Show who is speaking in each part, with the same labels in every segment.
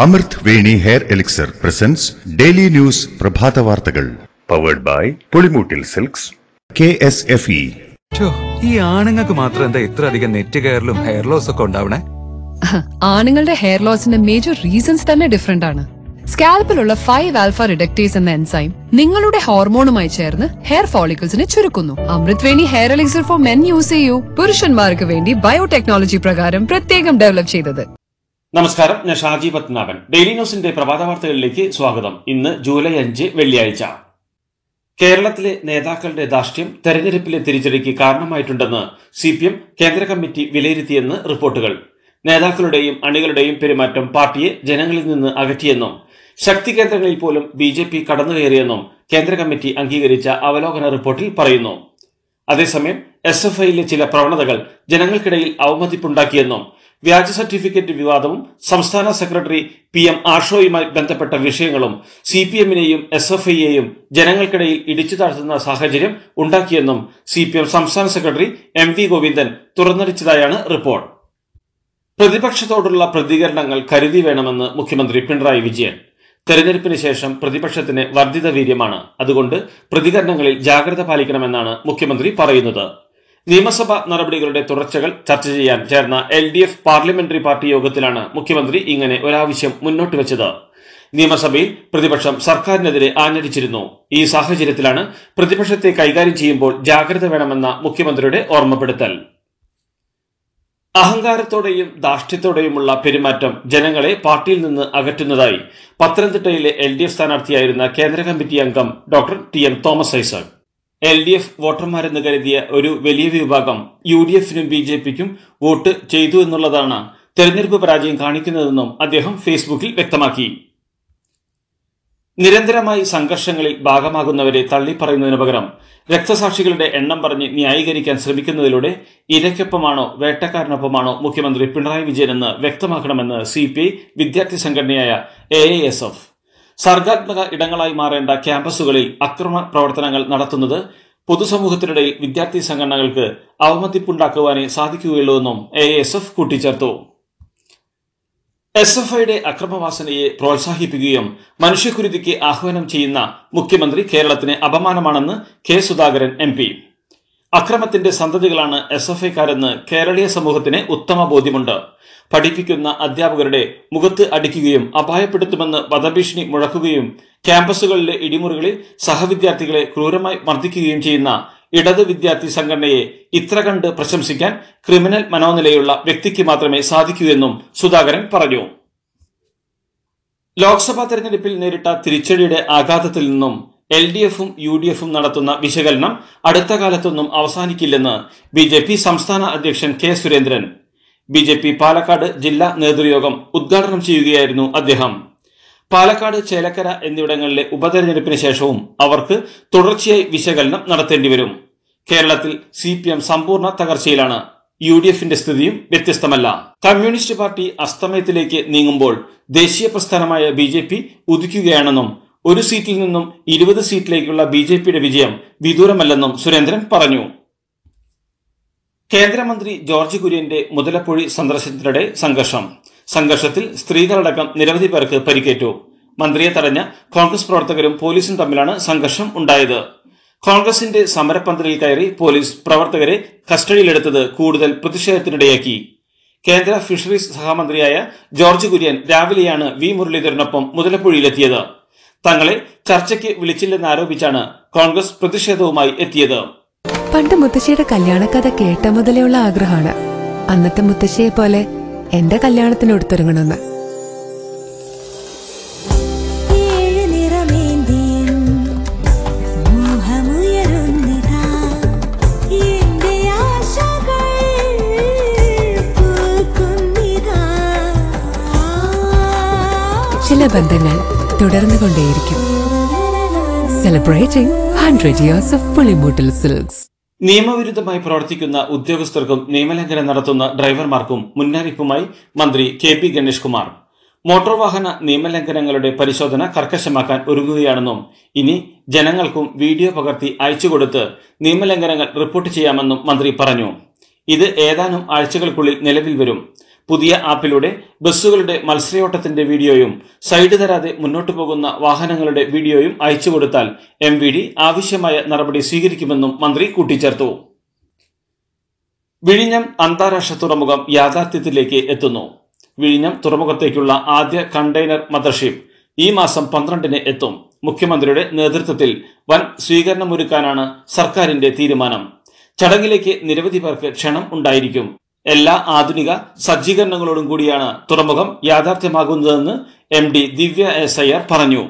Speaker 1: അമൃത് Veni hair elixir presents daily news പ്രഭാത വാർത്തകൾ powered by Pulimoottil Silks KSFE.
Speaker 2: ഈ ആണുങ്ങൾക്ക് മാത്രം എന്താ ഇത്ര അധികം നെറ്റ് കെയറിലും ഹെയർ ലോസ് ഒക്കെ ഉണ്ടാവണേ?
Speaker 3: ആണുങ്ങളുടെ ഹെയർ ലോസിന്റെ മേജർ റീസൺസ് തന്നെ ഡിഫറെന്റ് ആണ്. സ്കാൽപ്പിലുള്ള 5-ആൽഫ റിഡക്ടേസ് എന്ന എൻസൈം നിങ്ങളുടെ ഹോർമോണുമായി ചേർന്ന് ഹെയർ ഫോളിക്കിൾസിനെ ചുരുക്കുന്നു. Amrut Veni hair elixir for men use ചെയ്യൂ. പുരുഷന്മാർക്ക് വേണ്ടി ബയോടെക്നോളജി പ്രകാരം പ്രത്യേകം ഡെവലപ്പ് ചെയ്തത്.
Speaker 4: നമസ്കാരം, ഞാൻ ഷാജി പത്മനാഭൻ. ഡെയിലി ന്യൂസിന്റെ പ്രഭാത വാർത്തകളിലേക്ക് സ്വാഗതം. ഇന്ന് ജൂലൈ 5 വെള്ളിയാഴ്ച. കേരളത്തിലെ നേതാക്കളുടെ ധാർഷ്ട്യം തെരഞ്ഞെടുപ്പിലെ തിരിച്ചടിക്ക് കാരണമായിട്ടുണ്ടെന്ന് CPM കേന്ദ്ര കമ്മിറ്റി വിലയിരുത്തിയെന്ന് റിപ്പോർട്ടുകൾ. നേതാക്കളുടെയും അണികളുടെയും പെരുമാറ്റം പാർട്ടിയെ ജനങ്ങളിൽ നിന്ന് അകറ്റിയെന്നും ശക്തി കേന്ദ്രങ്ങളിൽ പോലും BJP കടന്നുകയറിയെന്നും കേന്ദ്ര കമ്മിറ്റി അംഗീകരിച്ച അവലോകന റിപ്പോർട്ടിൽ പറയുന്നു. അതേസമയം SFIയിലെ ചില പ്രവണതകൾ ജനങ്ങൾക്കിടയിൽ അവമതിപ്പുണ്ടാക്കിയെന്നും വ്യാജ സർട്ടിഫിക്കറ്റ് വിവാദവും സംസ്ഥാന സെക്രട്ടറി PM ആഷോയുമായി ബന്ധപ്പെട്ട വിഷയങ്ങളും CPMനെയും SFIയെയും ജനങ്ങൾക്കിടയിൽ ഇടിച്ചു താഴ്ത്തുന്ന സാഹചര്യം ഉണ്ടാക്കിയെന്നും CPM സംസ്ഥാന സെക്രട്ടറി MV ഗോവിന്ദൻ തുറന്നടിച്ചതായാണ് റിപ്പോർട്ട്. പ്രതിപക്ഷത്തോടുള്ള പ്രതികരണങ്ങൾ കരുതി വേണമെന്ന് മുഖ്യമന്ത്രി പിണറായി വിജയൻ. തെരഞ്ഞെടുപ്പിന് ശേഷം പ്രതിപക്ഷത്തിന് വർദ്ധിത വീര്യമാണ്. അതുകൊണ്ട് പ്രതികരണങ്ങളിൽ ജാഗ്രത പാലിക്കണമെന്നാണ് മുഖ്യമന്ത്രി പറയുന്നത്. നിയമസഭാ നടപടികളുടെ തുടർച്ചകൾ ചർച്ച ചെയ്യാൻ ചേർന്ന LDF പാർലമെന്ററി പാർട്ടി യോഗത്തിലാണ് മുഖ്യമന്ത്രി ഇങ്ങനെ ഒരാവശ്യം മുന്നോട്ട് വെച്ചത്. നിയമസഭയിൽ പ്രതിപക്ഷം സർക്കാരിനെതിരെ ആഞ്ഞടിച്ചിരുന്നു. ഈ സാഹചര്യത്തിലാണ് പ്രതിപക്ഷത്തെ കൈകാര്യം ചെയ്യുമ്പോൾ ജാഗ്രത വേണമെന്ന മുഖ്യമന്ത്രിയുടെ ഓർമ്മപ്പെടുത്തൽ. അഹങ്കാരത്തോടെയും ധാർഷ്ട്യത്തോടെയുമുള്ള പെരുമാറ്റം ജനങ്ങളെ പാർട്ടിയിൽ നിന്ന് അകറ്റുന്നതായി പത്തനംതിട്ടയിലെ LDF സ്ഥാനാർത്ഥിയായിരുന്ന കേന്ദ്ര കമ്മിറ്റി അംഗം doctor TM Thomas Isaac. LDF വോട്ടർമാരെന്ന് കരുതിയ ഒരു വലിയ വിഭാഗം UDFനും BJPക്കും വോട്ട് ചെയ്തു എന്നുള്ളതാണ് തെരഞ്ഞെടുപ്പ് പരാജയം കാണിക്കുന്നതെന്നും അദ്ദേഹം ഫേസ്ബുക്കിൽ വ്യക്തമാക്കി. നിരന്തരമായി സംഘർഷങ്ങളിൽ ഭാഗമാകുന്നവരെ തള്ളിപ്പറയുന്നതിനു പകരം രക്തസാക്ഷികളുടെ എണ്ണം പറഞ്ഞ് ന്യായീകരിക്കാൻ ശ്രമിക്കുന്നതിലൂടെ ഇരയ്ക്കൊപ്പമാണോ വേട്ടക്കാരനൊപ്പമാണോ മുഖ്യമന്ത്രി പിണറായി വിജയനെന്ന് വ്യക്തമാക്കണമെന്ന് CPI വിദ്യാർത്ഥി സംഘടനയായ AISF. സർഗാത്മക ഇടങ്ങളായി മാറേണ്ട ക്യാമ്പസുകളിൽ അക്രമ പ്രവർത്തനങ്ങൾ നടത്തുന്നത് പൊതുസമൂഹത്തിനിടയിൽ വിദ്യാർത്ഥി സംഘടനകൾക്ക് അവമതിപ്പുണ്ടാക്കുവാനേ സാധിക്കുകയുള്ളൂ എന്നും AISF കൂട്ടിച്ചേർത്തു. SFIയുടെ അക്രമവാസനയെ പ്രോത്സാഹിപ്പിക്കുകയും മനുഷ്യക്കുരുതിക്ക് ആഹ്വാനം ചെയ്യുന്ന മുഖ്യമന്ത്രി കേരളത്തിന് അപമാനമാണെന്ന് K സുധാകരൻ MP. അക്രമത്തിന്റെ സന്തതികളാണ് SFIക്കാരെന്ന് കേരളീയ സമൂഹത്തിന് ഉത്തമ ബോധ്യമുണ്ട്. പഠിപ്പിക്കുന്ന അധ്യാപകരുടെ മുഖത്ത് അടിക്കുകയും അപായപ്പെടുത്തുമെന്ന് വധഭീഷണി മുഴക്കുകയും ക്യാമ്പസുകളിലെ ഇടിമുറികളിൽ സഹവിദ്യാർത്ഥികളെ ക്രൂരമായി മർദ്ദിക്കുകയും ചെയ്യുന്ന ഇടത് വിദ്യാർത്ഥി സംഘടനയെ ഇത്ര കണ്ട് പ്രശംസിക്കാൻ ക്രിമിനൽ മനോനിലയുള്ള വ്യക്തിക്ക് മാത്രമേ സാധിക്കൂ എന്നും സുധാകരൻ പറഞ്ഞു. ലോക്സഭാ തെരഞ്ഞെടുപ്പിൽ നേരിട്ട തിരിച്ചടിയുടെ ആഘാതത്തിൽ നിന്നും LDFും UDFും നടത്തുന്ന വിശകലനം അടുത്ത കാലത്തൊന്നും അവസാനിക്കില്ലെന്ന് BJP സംസ്ഥാന അധ്യക്ഷൻ K സുരേന്ദ്രൻ. BJP പാലക്കാട് ജില്ലാ നേതൃയോഗം ഉദ്ഘാടനം ചെയ്യുകയായിരുന്നു അദ്ദേഹം. പാലക്കാട്, ചേലക്കര എന്നിവിടങ്ങളിലെ ഉപതെരഞ്ഞെടുപ്പിന് ശേഷവും അവർക്ക് തുടർച്ചയായി വിശകലനം നടത്തേണ്ടി വരും. കേരളത്തിൽ CPM സമ്പൂർണ്ണ തകർച്ചയിലാണ്. UDFന്റെ സ്ഥിതിയും വ്യത്യസ്തമല്ല. കമ്മ്യൂണിസ്റ്റ് പാർട്ടി അസ്തമയത്തിലേക്ക് നീങ്ങുമ്പോൾ ദേശീയ പ്രസ്ഥാനമായ BJP ഉദിക്കുകയാണെന്നും ഒരു സീറ്റിൽ നിന്നും 20 സീറ്റിലേക്കുള്ള BJPയുടെ വിജയം വിദൂരമല്ലെന്നും സുരേന്ദ്രൻ പറഞ്ഞു. കേന്ദ്രമന്ത്രി ജോർജ് കുര്യന്റെ മുതലപ്പൊഴി സന്ദർശനത്തിനിടെ സംഘർഷത്തിൽ സ്ത്രീകളടക്കം നിരവധി പേർക്ക് പരിക്കേറ്റു. മന്ത്രിയെ തടഞ്ഞ കോൺഗ്രസ് പ്രവർത്തകരും പോലീസും തമ്മിലാണ് സംഘർഷം ഉണ്ടായത്. കോൺഗ്രസിന്റെ സമരപന്തലിൽ കയറി പോലീസ് പ്രവർത്തകരെ കസ്റ്റഡിയിലെടുത്തത് കൂടുതൽ പ്രതിഷേധത്തിനിടയാക്കി. കേന്ദ്ര ഫിഷറീസ് സഹമന്ത്രിയായ ജോർജ് കുര്യൻ രാവിലെയാണ് V മുരളീധരനൊപ്പം മുതലപ്പൊഴിയിലെത്തിയത്. തങ്ങളെ ചർച്ചയ്ക്ക് വിളിച്ചില്ലെന്നാരോപിച്ചാണ് കോൺഗ്രസ് പ്രതിഷേധവുമായി എത്തിയത്.
Speaker 5: പണ്ട് മുത്തശ്ശിയുടെ കല്യാണക്കഥ കേട്ട മുതലേ ഉള്ള ആഗ്രഹമാണ് അന്നത്തെ മുത്തശ്ശിയെ പോലെ എന്റെ കല്യാണത്തിന് എടുത്തൊരുങ്ങണമെന്ന്. ചില ബന്ധങ്ങൾ തുടർന്നുകൊണ്ടേയിരിക്കും. Celebrating 100 years of Pulimoottil silks.
Speaker 4: നിയമവിരുദ്ധമായി പ്രവർത്തിക്കുന്ന ഉദ്യോഗസ്ഥർക്കും നിയമലംഘനം നടത്തുന്ന ഡ്രൈവർമാർക്കും മുന്നറിയിപ്പുമായി മന്ത്രി KP ഗണേഷ് കുമാർ. മോട്ടോർ വാഹന നിയമലംഘനങ്ങളുടെ പരിശോധന കർക്കശമാക്കാൻ ഒരുങ്ങുകയാണെന്നും ഇനി ജനങ്ങൾക്കും വീഡിയോ പകർത്തി അയച്ചുകൊടുത്ത് നിയമലംഘനങ്ങൾ റിപ്പോർട്ട് ചെയ്യാമെന്നും മന്ത്രി പറഞ്ഞു. ഇത് ഏതാനും ആഴ്ചകൾക്കുള്ളിൽ നിലവിൽ വരും. പുതിയ ആപ്പിലൂടെ ബസ്സുകളുടെ മത്സരയോട്ടത്തിന്റെ വീഡിയോയും സൈഡ് തരാതെ മുന്നോട്ടു പോകുന്ന വാഹനങ്ങളുടെ വീഡിയോയും അയച്ചു കൊടുത്താൽ MVD ആവശ്യമായ നടപടി സ്വീകരിക്കുമെന്നും മന്ത്രി കൂട്ടിച്ചേർത്തു. വിഴിഞ്ഞം അന്താരാഷ്ട്ര തുറമുഖം യാഥാർത്ഥ്യത്തിലേക്ക് എത്തുന്നു. വിഴിഞ്ഞം തുറമുഖത്തേക്കുള്ള ആദ്യ കണ്ടെയ്നർ മദർഷിപ്പ് ഈ മാസം 12-ന് എത്തും. മുഖ്യമന്ത്രിയുടെ നേതൃത്വത്തിൽ വൻ സ്വീകരണമൊരുക്കാനാണ് സർക്കാരിന്റെ തീരുമാനം. ചടങ്ങിലേക്ക് നിരവധി പേർക്ക് ക്ഷണം ഉണ്ടായിരിക്കും. എല്ലാ ആധുനിക സജ്ജീകരണങ്ങളോടും കൂടിയാണ് തുറമുഖം യാഥാർത്ഥ്യമാകുന്നതെന്ന് MD ദിവ്യ S. അയ്യർ പറഞ്ഞു.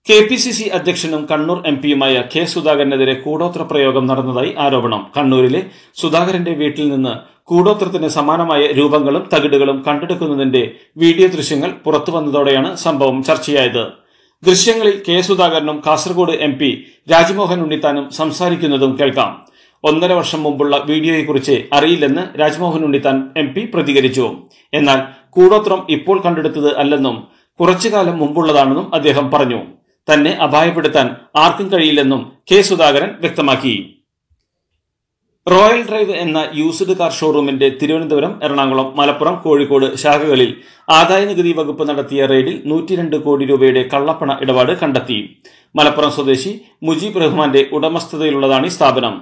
Speaker 4: KPCC അധ്യക്ഷനും കണ്ണൂർ MP-യുമായ K. സുധാകരനെതിരെ കൂടോത്ര പ്രയോഗം നടന്നതായി ആരോപണം. കണ്ണൂരിലെ സുധാകരന്റെ വീട്ടിൽ നിന്ന് കൂടോത്രത്തിന് സമാനമായ രൂപങ്ങളും തകിടുകളും കണ്ടെടുക്കുന്നതിന്റെ വീഡിയോ ദൃശ്യങ്ങൾ പുറത്തുവന്നതോടെയാണ് സംഭവം ചർച്ചയായത്. ദൃശ്യങ്ങളിൽ K. സുധാകരനും കാസർഗോഡ് MP രാജ്മോഹൻ ഉണ്ണിത്താനും സംസാരിക്കുന്നതും കേൾക്കാം. 1.5 വർഷം മുമ്പുള്ള വീഡിയോയെക്കുറിച്ച് അറിയില്ലെന്ന് രാജ്മോഹൻ ഉണ്ണിത്താൻ MP പ്രതികരിച്ചു. എന്നാൽ കൂടോത്രം ഇപ്പോൾ കണ്ടെടുത്തത് അല്ലെന്നും കുറച്ചുകാലം മുമ്പുള്ളതാണെന്നും അദ്ദേഹം പറഞ്ഞു. തന്നെ അപായപ്പെടുത്താൻ ആർക്കും കഴിയില്ലെന്നും K. സുധാകരൻ വ്യക്തമാക്കി. റോയൽ ഡ്രൈവ് എന്ന യൂസ്ഡ് കാർ ഷോറൂമിന്റെ തിരുവനന്തപുരം, എറണാകുളം, മലപ്പുറം, കോഴിക്കോട് ശാഖകളിൽ ആദായനികുതി വകുപ്പ് നടത്തിയ റെയ്ഡിൽ 102 കോടി രൂപയുടെ കള്ളപ്പണ ഇടപാട് കണ്ടെത്തി. മലപ്പുറം സ്വദേശി മുജീബ് റഹ്മാന്റെ ഉടമസ്ഥതയിലുള്ളതാണ് ഈ സ്ഥാപനം.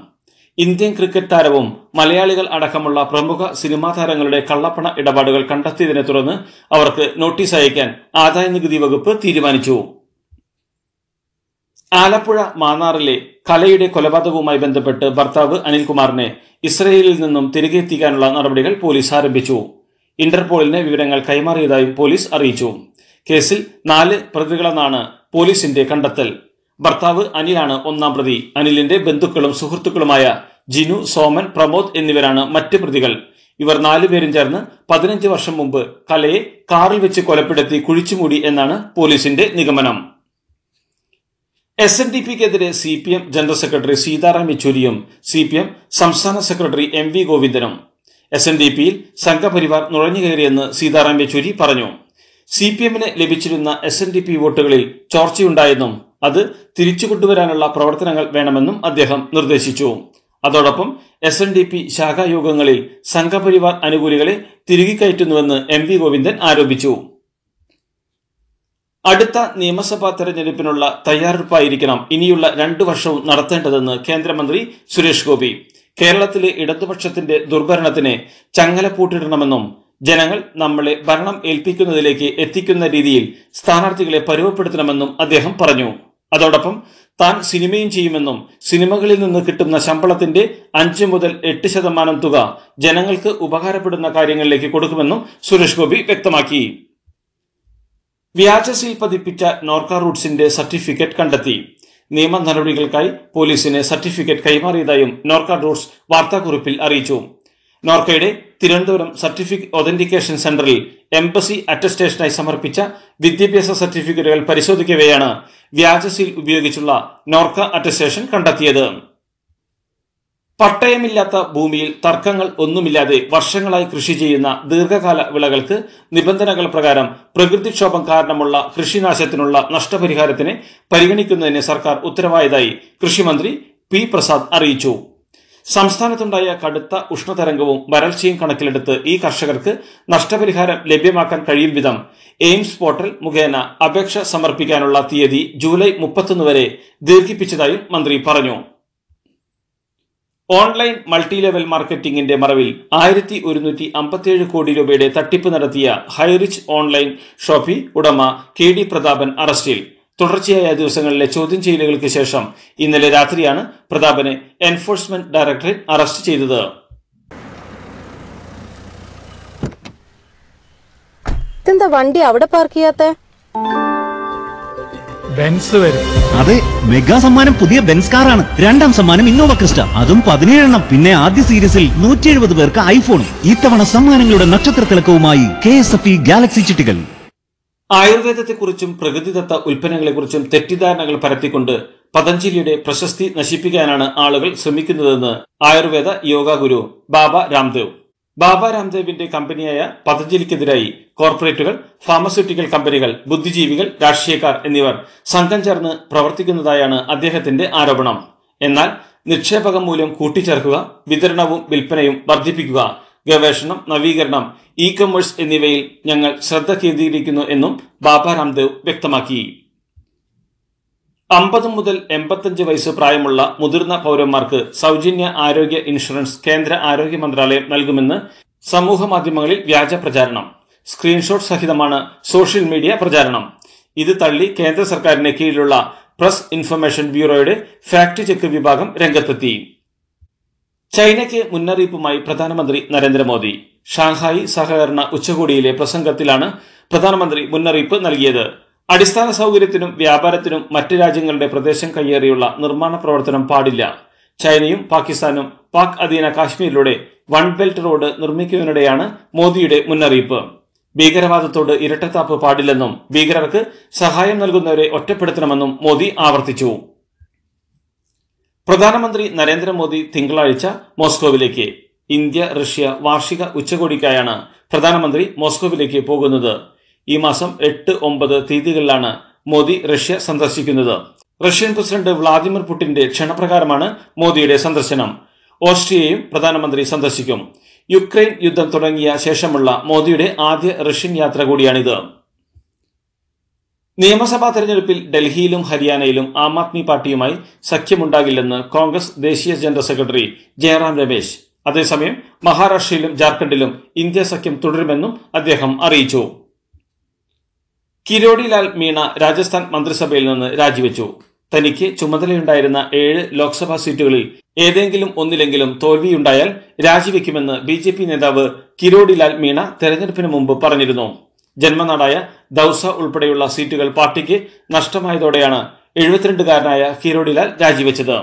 Speaker 4: ഇന്ത്യൻ ക്രിക്കറ്റ് താരവും മലയാളികൾ അടക്കമുള്ള പ്രമുഖ സിനിമാ താരങ്ങളുടെ കള്ളപ്പണ ഇടപാടുകൾ കണ്ടെത്തിയതിനെ തുടർന്ന് അവർക്ക് നോട്ടീസ് അയക്കാൻ ആദായനികുതി വകുപ്പ് തീരുമാനിച്ചു. ആലപ്പുഴ മാന്നാറിലെ കലയുടെ കൊലപാതകവുമായി ബന്ധപ്പെട്ട് ഭർത്താവ് അനിൽകുമാറിനെ ഇസ്രയേലിൽ നിന്നും തിരികെ എത്തിക്കാനുള്ള നടപടികൾ പോലീസ് ആരംഭിച്ചു. ഇന്റർപോളിന് വിവരങ്ങൾ കൈമാറിയതായും പോലീസ് അറിയിച്ചു. കേസിൽ 4 പ്രതികളെന്നാണ് പോലീസിന്റെ കണ്ടെത്തൽ. ഭർത്താവ് അനിലാണ് 1-ാം പ്രതി. അനിലിന്റെ ബന്ധുക്കളും സുഹൃത്തുക്കളുമായ ജിനു, സോമൻ, പ്രമോദ് എന്നിവരാണ് മറ്റ് പ്രതികൾ. ഇവർ 4 പേരും ചേർന്ന് 15 വർഷം മുമ്പ് കലയെ കാറിൽ വെച്ച് കൊലപ്പെടുത്തി കുഴിച്ചുമൂടി എന്നാണ് പോലീസിന്റെ നിഗമനം. SNDPക്കെതിരെ CPM ജനറൽ സെക്രട്ടറി സീതാറാം യെച്ചൂരിയും CPM സംസ്ഥാന സെക്രട്ടറി MV ഗോവിന്ദനും. SNDPയിൽ സംഘപരിവാർ നുഴഞ്ഞുകയറിയെന്ന് സീതാറാം യെച്ചൂരി പറഞ്ഞു. CPMന് ലഭിച്ചിരുന്ന SNDP വോട്ടുകളിൽ ചോർച്ചയുണ്ടായെന്നും അത് തിരിച്ചുകൊണ്ടുവരാനുള്ള പ്രവർത്തനങ്ങൾ വേണമെന്നും അദ്ദേഹം നിർദ്ദേശിച്ചു. അതോടൊപ്പം SNDP ശാഖായോഗങ്ങളിൽ സംഘപരിവാർ അനുകൂലികളെ തിരികെ കയറ്റുന്നുവെന്ന് MV ഗോവിന്ദൻ ആരോപിച്ചു. അടുത്ത നിയമസഭാ തെരഞ്ഞെടുപ്പിനുള്ള തയ്യാറെടുപ്പായിരിക്കണം ഇനിയുള്ള 2 വർഷവും നടത്തേണ്ടതെന്ന് കേന്ദ്രമന്ത്രി സുരേഷ് ഗോപി. കേരളത്തിലെ ഇടതുപക്ഷത്തിന്റെ ദുർഭരണത്തിന് ചങ്ങലപ്പൂട്ടിടണമെന്നും ജനങ്ങൾ നമ്മളെ ഭരണം ഏൽപ്പിക്കുന്നതിലേക്ക് എത്തിക്കുന്ന രീതിയിൽ സ്ഥാനാർത്ഥികളെ പരുവപ്പെടുത്തണമെന്നും അദ്ദേഹം പറഞ്ഞു. അതോടൊപ്പം താൻ സിനിമയും ചെയ്യുമെന്നും സിനിമകളിൽ നിന്ന് കിട്ടുന്ന ശമ്പളത്തിന്റെ 5 മുതൽ 8% തുക ജനങ്ങൾക്ക് ഉപകാരപ്പെടുന്ന കാര്യങ്ങളിലേക്ക് കൊടുക്കുമെന്നും സുരേഷ് ഗോപി വ്യക്തമാക്കി. വ്യാജ സീൽ പതിപ്പിച്ച നോർക്ക റൂട്ട്സിന്റെ സർട്ടിഫിക്കറ്റ് കണ്ടെത്തി. നിയമ നടപടികൾക്കായി പോലീസിന് സർട്ടിഫിക്കറ്റ് കൈമാറിയതായും നോർക്ക റൂട്ട്സ് വാർത്താക്കുറിപ്പിൽ അറിയിച്ചു. നോർക്കയുടെ തിരുവനന്തപുരം സർട്ടിഫിക്കറ്റ് ഒതന്റിക്കേഷൻ സെന്ററിൽ എംബസി അറ്റസ്റ്റേഷനായി സമർപ്പിച്ച വിദ്യാഭ്യാസ സർട്ടിഫിക്കറ്റുകൾ പരിശോധിക്കവെയാണ് വ്യാജ സീൽ ഉപയോഗിച്ചുള്ള നോർക്ക അറ്റസ്റ്റേഷൻ കണ്ടെത്തിയത്. പട്ടയമില്ലാത്ത ഭൂമിയിൽ തർക്കങ്ങൾ ഒന്നുമില്ലാതെ വർഷങ്ങളായി കൃഷി ചെയ്യുന്ന ദീർഘകാല വിളകൾക്ക് നിബന്ധനകൾ പ്രകാരം പ്രകൃതിക്ഷോഭം കാരണമുള്ള കൃഷിനാശത്തിനുള്ള നഷ്ടപരിഹാരത്തിന് പരിഗണിക്കുന്നതിന് സർക്കാർ ഉത്തരവായതായി കൃഷിമന്ത്രി P. പ്രസാദ് അറിയിച്ചു. സംസ്ഥാനത്തുണ്ടായ കടുത്ത ഉഷ്ണതരംഗവും വരൾച്ചയും കണക്കിലെടുത്ത് ഈ കർഷകർക്ക് നഷ്ടപരിഹാരം ലഭ്യമാക്കാൻ കഴിയും വിധം എയിംസ് പോർട്ടൽ മുഖേന അപേക്ഷ സമർപ്പിക്കാനുള്ള തീയതി ജൂലൈ 31 വരെ ദീർഘിപ്പിച്ചതായും മന്ത്രി പറഞ്ഞു. ഓൺലൈൻ മൾട്ടി ലെവൽ മാർക്കറ്റിംഗിന്റെ മറവിൽ 1157 കോടി രൂപയുടെ തട്ടിപ്പ് നടത്തിയ ഹൈറിച്ച് ഓൺലൈൻ ഷോപ്പി ഉടമ KD പ്രതാപൻ അറസ്റ്റിൽ. തുടർച്ചയായ ദിവസങ്ങളിലെ ചോദ്യം ചെയ്യലുകൾക്ക് ശേഷം ഇന്നലെ രാത്രിയാണ് പ്രതാപനെ എൻഫോഴ്സ്മെന്റ് ഡയറക്ടറേറ്റ് അറസ്റ്റ് ചെയ്തത്.
Speaker 6: ഇതെന്താ വണ്ടി അവിടെ പാർക്ക് ചെയ്യാത്തെ?
Speaker 7: ബെൻസ് വരും.
Speaker 8: അതെ, മെഗാ സമ്മാനം പുതിയ ബെൻസ് കാറാണ്. 2ാം സമ്മാനം ഇന്നോവ ക്രിസ്റ്റ, അതും 17 എണ്ണം. പിന്നെ ആദ്യ സീരീസിൽ 170 പേർക്ക് ഐഫോൺ. ഇത്തവണ സമ്മാനങ്ങളുടെ നക്ഷത്ര തിളക്കവുമായി KSFE ഗാലക്സി ചിട്ടികൾ.
Speaker 4: ആയുർവേദത്തെക്കുറിച്ചും പ്രകൃതിദത്ത ഉൽപ്പന്നങ്ങളെക്കുറിച്ചും തെറ്റിദ്ധാരണകൾ പരത്തിക്കൊണ്ട് പതഞ്ജലിയുടെ പ്രശസ്തി നശിപ്പിക്കാനാണ് ആളുകൾ ശ്രമിക്കുന്നതെന്ന് ആയുർവേദ യോഗ ഗുരു ബാബ രാംദേവ്. ബാബ രാംദേവിന്റെ കമ്പനിയായ പതഞ്ജലിക്കെതിരായി കോർപ്പറേറ്റുകൾ, ഫാർമസ്യൂട്ടിക്കൽ കമ്പനികൾ, ബുദ്ധിജീവികൾ, രാഷ്ട്രീയക്കാർ എന്നിവർ സംഘം ചേർന്ന് പ്രവർത്തിക്കുന്നതായാണ് അദ്ദേഹത്തിന്റെ ആരോപണം. എന്നാൽ നിക്ഷേപക മൂല്യം കൂട്ടിച്ചേർക്കുക, വിതരണവും വിൽപ്പനയും വർദ്ധിപ്പിക്കുക, ഗവേഷണം, നവീകരണം, ഇ കൊമേഴ്സ് എന്നിവയിൽ ഞങ്ങൾ ശ്രദ്ധ കേന്ദ്രീകരിക്കുന്നു എന്നും ബാബ രാംദേവ് വ്യക്തമാക്കി. 50 മുതൽ 85 വയസ്സ് പ്രായമുള്ള മുതിർന്ന പൗരന്മാർക്ക് സൗജന്യ ആരോഗ്യ ഇൻഷുറൻസ് കേന്ദ്ര ആരോഗ്യ മന്ത്രാലയം നൽകുമെന്ന് സമൂഹ മാധ്യമങ്ങളിൽ വ്യാജ പ്രചാരണം. സ്ക്രീൻഷോട്ട് സഹിതമാണ് സോഷ്യൽ മീഡിയ പ്രചാരണം. ഇത് തള്ളി കേന്ദ്ര സർക്കാരിന് കീഴിലുള്ള പ്രസ് ഇൻഫർമേഷൻ ബ്യൂറോയുടെ ഫാക്ട് ചെക്ക് വിഭാഗം രംഗത്തെത്തി. ചൈനയ്ക്ക് മുന്നറിയിപ്പുമായി പ്രധാനമന്ത്രി നരേന്ദ്രമോദി. ഷാങ്ഹായി സഹകരണ ഉച്ചകോടിയിലെ പ്രസംഗത്തിലാണ് പ്രധാനമന്ത്രി മുന്നറിയിപ്പ് നൽകിയത്. അടിസ്ഥാന സൗകര്യത്തിനും വ്യാപാരത്തിനും മറ്റ് രാജ്യങ്ങളുടെ പ്രദേശം കയ്യേറിയുള്ള നിർമ്മാണ പ്രവർത്തനം പാടില്ല. ചൈനയും പാകിസ്ഥാനും പാക് അധീന കാശ്മീരിലൂടെ വൺ ബെൽറ്റ് റോഡ് നിർമ്മിക്കുന്നതിനിടെയാണ് മോദിയുടെ മുന്നറിയിപ്പ്. ഭീകരവാദത്തോട് ഇരട്ടത്താപ്പ് പാടില്ലെന്നും ഭീകരർക്ക് സഹായം നൽകുന്നവരെ ഒറ്റപ്പെടുത്തണമെന്നും മോദി ആവർത്തിച്ചു. പ്രധാനമന്ത്രി നരേന്ദ്രമോദി തിങ്കളാഴ്ച മോസ്കോവിലേക്ക്. ഇന്ത്യ റഷ്യ വാർഷിക ഉച്ചകോടിക്കായാണ് പ്രധാനമന്ത്രി മോസ്കോവിലേക്ക് പോകുന്നത്. ഈ മാസം 8, 9 തീയതികളിലാണ് മോദി റഷ്യ സന്ദർശിക്കുന്നത്. റഷ്യൻ പ്രസിഡന്റ് വ്ളാദിമിർ പുടിന്റെ ക്ഷണപ്രകാരമാണ് മോദിയുടെ സന്ദർശനം. ഓസ്ട്രിയയും പ്രധാനമന്ത്രി സന്ദർശിക്കും. യുക്രൈൻ യുദ്ധം തുടങ്ങിയ ശേഷമുള്ള മോദിയുടെ ആദ്യ റഷ്യൻ യാത്ര കൂടിയാണിത്. നിയമസഭാ തെരഞ്ഞെടുപ്പിൽ ഡൽഹിയിലും ഹരിയാനയിലും ആം ആദ്മി പാർട്ടിയുമായി സഖ്യമുണ്ടാകില്ലെന്ന് കോൺഗ്രസ് ദേശീയ ജനറൽ സെക്രട്ടറി ജയറാം രമേശ്. അതേസമയം മഹാരാഷ്ട്രയിലും ജാർഖണ്ഡിലും ഇന്ത്യ സഖ്യം തുടരുമെന്നും അദ്ദേഹം അറിയിച്ചു. കിരോടിലാൽ മീണ രാജസ്ഥാൻ മന്ത്രിസഭയിൽ നിന്ന് രാജിവെച്ചു. തനിക്ക് ചുമതലയുണ്ടായിരുന്ന 7 ലോക്സഭാ സീറ്റുകളിൽ ഏതെങ്കിലും ഒന്നിലെങ്കിലും തോൽവിയുണ്ടായാൽ രാജിവെക്കുമെന്ന് BJP നേതാവ് കിരോടിലാൽ മീണ തെരഞ്ഞെടുപ്പിന് മുമ്പ് പറഞ്ഞിരുന്നു. ജന്മനാടായ ദൌസ ഉൾപ്പെടെയുള്ള സീറ്റുകൾ പാർട്ടിക്ക് നഷ്ടമായതോടെയാണ് 72കാരനായ കിരോടിലാൽ രാജിവെച്ചത്.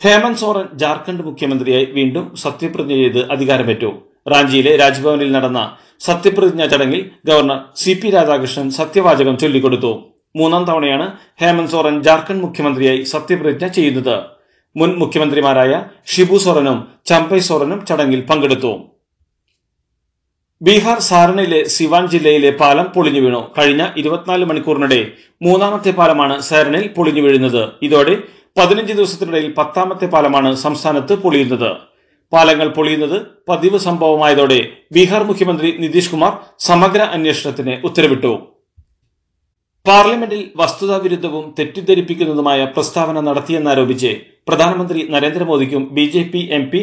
Speaker 4: ഹേമന്ത് സോറൻ ജാർഖണ്ഡ് മുഖ്യമന്ത്രിയായി വീണ്ടും സത്യപ്രതിജ്ഞ ചെയ്ത് അധികാരമേറ്റു. റാഞ്ചിയിലെ രാജ്ഭവനിൽ നടന്ന സത്യപ്രതിജ്ഞാ ചടങ്ങിൽ ഗവർണർ CP രാധാകൃഷ്ണൻ സത്യവാചകം ചൊല്ലിക്കൊടുത്തു. 3ാം തവണയാണ് ഹേമന്ത് സോറൻ ജാർഖണ്ഡ് മുഖ്യമന്ത്രിയായി സത്യപ്രതിജ്ഞ ചെയ്യുന്നത്. മുൻ മുഖ്യമന്ത്രിമാരായ ഷിബു സോറനും ചമ്പൈ സോറനും ചടങ്ങിൽ പങ്കെടുത്തു. ബീഹാർ സാരണിലെ സിവാൻ ജില്ലയിലെ പാലം പൊളിഞ്ഞു വീണു. കഴിഞ്ഞ 24 മണിക്കൂറിനിടെ 3ാമത്തെ പാലമാണ് സാരണിൽ പൊളിഞ്ഞു വീഴുന്നത്. ഇതോടെ 15 ദിവസത്തിനിടയിൽ 10ാമത്തെ പാലമാണ് സംസ്ഥാനത്ത് പൊളിയുന്നത്. പാലങ്ങൾ പൊളിയുന്നത് പതിവ് സംഭവമായതോടെ ബീഹാർ മുഖ്യമന്ത്രി നിതീഷ് കുമാർ സമഗ്ര അന്വേഷണത്തിന് ഉത്തരവിട്ടു. പാർലമെന്റിൽ വസ്തുതാവിരുദ്ധവും തെറ്റിദ്ധരിപ്പിക്കുന്നതുമായ പ്രസ്താവന നടത്തിയെന്നാരോപിച്ച് പ്രധാനമന്ത്രി നരേന്ദ്രമോദിക്കും BJP MP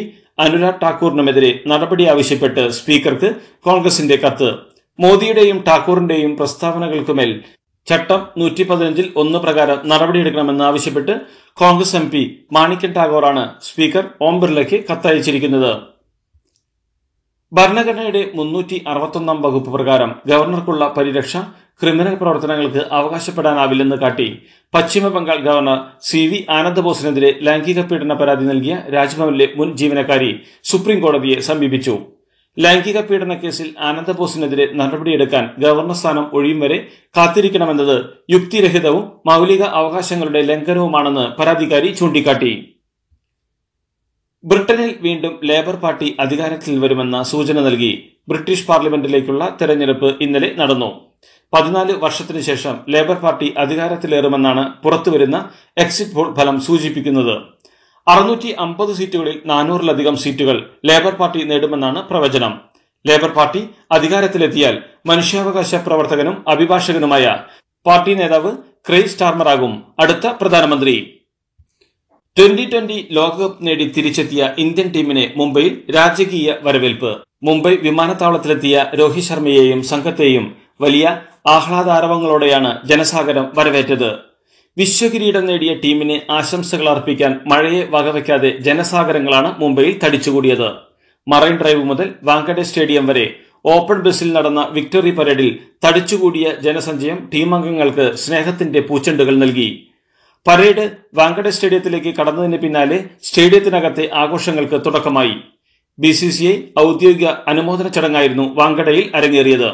Speaker 4: അനുരാഗ് ഠാക്കൂറിനുമെതിരെ നടപടി ആവശ്യപ്പെട്ട് സ്പീക്കർക്ക് കോൺഗ്രസിന്റെ കത്ത്. മോദിയുടെയും ഠാക്കൂറിന്റെയും പ്രസ്താവനകൾക്കുമേൽ ചട്ടം 115 1 പ്രകാരം നടപടിയെടുക്കണമെന്ന് ആവശ്യപ്പെട്ട് കോൺഗ്രസ് MP മാണിക്കൻ ടാഗോറാണ് സ്പീക്കർ ഓം ബിർളയ്ക്ക് കത്തയച്ചിരിക്കുന്നത്. ഭരണഘടനയുടെ 361 വകുപ്പ് പ്രകാരം ഗവർണർക്കുള്ള പരിരക്ഷ ക്രിമിനൽ പ്രവർത്തനങ്ങൾക്ക് അവകാശപ്പെടാനാവില്ലെന്ന് കാട്ടി പശ്ചിമ ബംഗാൾ ഗവർണർ CV ആനന്ദബോസിനെതിരെ ലൈംഗിക പീഡന പരാതി നൽകിയ രാജ്ഭവനിലെ മുൻ ജീവനക്കാരി സുപ്രീം കോടതിയെ സമീപിച്ചു. ലൈംഗിക പീഡന കേസിൽ ആനന്ദബോസിനെതിരെ നടപടിയെടുക്കാൻ ഗവർണർ സ്ഥാനം ഒഴിയും വരെ കാത്തിരിക്കണമെന്നത് യുക്തിരഹിതവും മൌലിക അവകാശങ്ങളുടെ ലംഘനവുമാണെന്ന് പരാതിക്കാരി ചൂണ്ടിക്കാട്ടി. ബ്രിട്ടനിൽ വീണ്ടും ലേബർ പാർട്ടി അധികാരത്തിൽ വരുമെന്ന സൂചന നൽകി ബ്രിട്ടീഷ് പാർലമെന്റിലേക്കുള്ള തെരഞ്ഞെടുപ്പ് ഇന്നലെ നടന്നു. 14 വർഷത്തിനു ശേഷം ലേബർ പാർട്ടി അധികാരത്തിലേറുമെന്നാണ് പുറത്തുവരുന്ന എക്സിറ്റ് പോൾ ഫലം സൂചിപ്പിക്കുന്നത്. 650 സീറ്റുകളിൽ 400-ലധികം സീറ്റുകൾ ലേബർ പാർട്ടി നേടുമെന്നാണ് പ്രവചനം. ലേബർ പാർട്ടി അധികാരത്തിലെത്തിയാൽ മനുഷ്യാവകാശ പ്രവർത്തകനും അഭിഭാഷകനുമായ പാർട്ടി നേതാവ് ക്രെയ്ഗ് സ്റ്റാർമറാകും അടുത്ത പ്രധാനമന്ത്രി. 2020 ലോകകപ്പ് നേടി തിരിച്ചെത്തിയ ഇന്ത്യൻ ടീമിനെ മുംബൈയിൽ രാജകീയ വരവേൽപ്പ്. മുംബൈ വിമാനത്താവളത്തിലെത്തിയ രോഹിത് ശർമ്മയെയും സംഘത്തെയും വലിയ ആഹ്ലാദാരവങ്ങളോടെയാണ് ജനസാഗരം വരവേറ്റത്. വിശ്വകിരീടം നേടിയ ടീമിന് ആശംസകൾ അർപ്പിക്കാൻ മഴയെ വകവയ്ക്കാതെ ജനസാഗരങ്ങളാണ് മുംബൈയിൽ തടിച്ചുകൂടിയത്. മറൈൻ ഡ്രൈവ് മുതൽ വാങ്കഡെ സ്റ്റേഡിയം വരെ ഓപ്പൺ ബസ്സിൽ നടന്ന വിക്ടറി പരേഡിൽ തടിച്ചുകൂടിയ ജനസഞ്ചയം ടീമംഗങ്ങൾക്ക് സ്നേഹത്തിന്റെ പൂച്ചെണ്ടുകൾ നൽകി. പരേഡ് വാങ്കഡെ സ്റ്റേഡിയത്തിലേക്ക് കടന്നതിന് പിന്നാലെ സ്റ്റേഡിയത്തിനകത്തെ ആഘോഷങ്ങൾക്ക് തുടക്കമായി. BCCI ഔദ്യോഗിക അനുമോദന ചടങ്ങായിരുന്നു വാങ്കഡയിൽ അരങ്ങേറിയത്.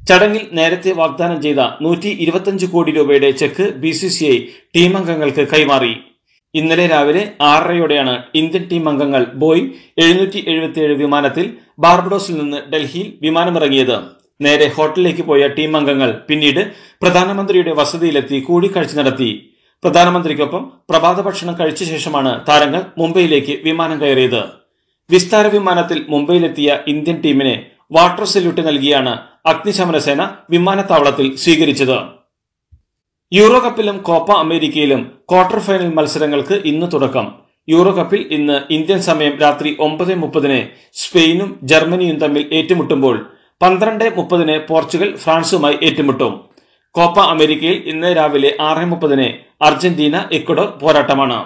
Speaker 4: ചടങ്ങിൽ നേരത്തെ വാഗ്ദാനം ചെയ്ത 125 കോടി രൂപയുടെ ചെക്ക് BCCI ടീമംഗങ്ങൾക്ക് കൈമാറി. ഇന്നലെ രാവിലെ 6:30യോടെയാണ് ഇന്ത്യൻ ടീം അംഗങ്ങൾ ബോയിംഗ് 777 വിമാനത്തിൽ ബാർബഡോസിൽ നിന്ന് ഡൽഹിയിൽ വിമാനമിറങ്ങിയത്. നേരെ ഹോട്ടലിലേക്ക് പോയ ടീം അംഗങ്ങൾ പിന്നീട് പ്രധാനമന്ത്രിയുടെ വസതിയിലെത്തി കൂടിക്കാഴ്ച നടത്തി. പ്രധാനമന്ത്രിക്കൊപ്പം പ്രഭാത ഭക്ഷണം കഴിച്ച ശേഷമാണ് താരങ്ങൾ മുംബൈയിലേക്ക് വിമാനം കയറിയത്. വിസ്താര വിമാനത്തിൽ മുംബൈയിലെത്തിയ ഇന്ത്യൻ ടീമിനെ വാട്ടർ സല്യൂട്ട് നൽകിയാണ് അഗ്നിശമന സേന വിമാനത്താവളത്തിൽ സ്വീകരിച്ചത്. യൂറോ കപ്പിലും കോപ്പ അമേരിക്കയിലും ക്വാർട്ടർ ഫൈനൽ മത്സരങ്ങൾക്ക് ഇന്ന് തുടക്കം. യൂറോ കപ്പിൽ ഇന്ന് ഇന്ത്യൻ സമയം രാത്രി 9:30 സ്പെയിനും ജർമ്മനിയും തമ്മിൽ ഏറ്റുമുട്ടുമ്പോൾ 12:30 പോർച്ചുഗൽ ഫ്രാൻസുമായി ഏറ്റുമുട്ടും. കോപ്പ അമേരിക്കയിൽ ഇന്ന് രാവിലെ 6:30 അർജന്റീന എക്വഡോർ പോരാട്ടമാണ്.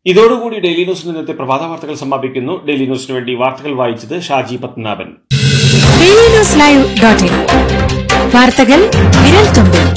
Speaker 4: ഇതോടുകൂടി ഡെയിലി ന്യൂസിൽ ഇന്നത്തെ പ്രഭാത വാർത്തകൾ സമാപിക്കുന്നു. ഡെയിലി ന്യൂസിന് വേണ്ടി വാർത്തകൾ വായിച്ചത് ഷാജി പത്മനാഭൻ.
Speaker 7: വാർത്തകൾ വിരൽ തുമ്പിൽ.